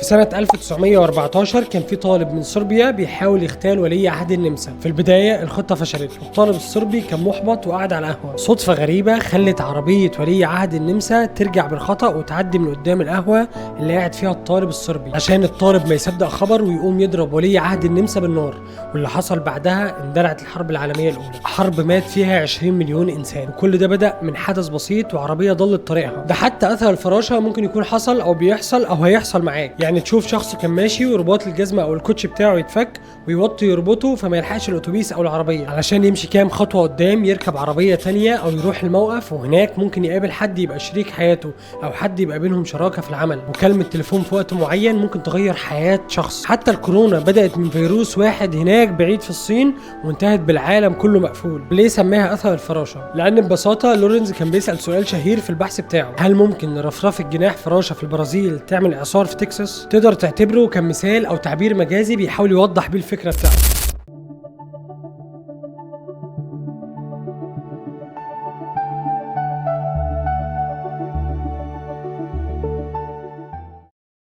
في سنة 1914 كان في طالب من صربيا بيحاول يغتال ولي عهد النمسا. في البداية الخطة فشلت والطالب الصربي كان محبط وقاعد على القهوة. صدفة غريبة خلت عربية ولي عهد النمسا ترجع بالخطأ وتعدي من قدام القهوة اللي قاعد فيها الطالب الصربي عشان الطالب ما يصدق خبر ويقوم يضرب ولي عهد النمسا بالنار. واللي حصل بعدها اندلعت الحرب العالمية الأولى، حرب مات فيها 20 مليون إنسان. وكل ده بدأ من حدث بسيط وعربية ضلت طريقها. ده حتى أثر الفراشة ممكن يكون حصل أو بيحصل أو هيحصل معاك. يعني تشوف شخص كان ماشي ورباط الجزمة أو الكوتش بتاعه يتفك ويوطي يربطه فما يلحقش الأتوبيس أو العربية، علشان يمشي كام خطوة قدام يركب عربية تانية أو يروح الموقف، وهناك ممكن يقابل حد يبقى شريك حياته أو حد يبقى بينهم شراكة في العمل. مكالمة تليفون في وقت معين ممكن تغير حياة شخص. حتى الكورونا بدأت من فيروس واحد هناك بعيد في الصين وانتهت بالعالم كله مقفول. ليه سماها أثر الفراشة؟ لأن ببساطة لورنز كان بيسأل سؤال شهير في البحث بتاعه: هل ممكن رفرفة جناح فراشة في البرازيل تعمل إعصار في تكساس؟ تقدر تعتبره كمثال أو تعبير مجازي بيحاول يوضح بيه الفكرة بتاعته.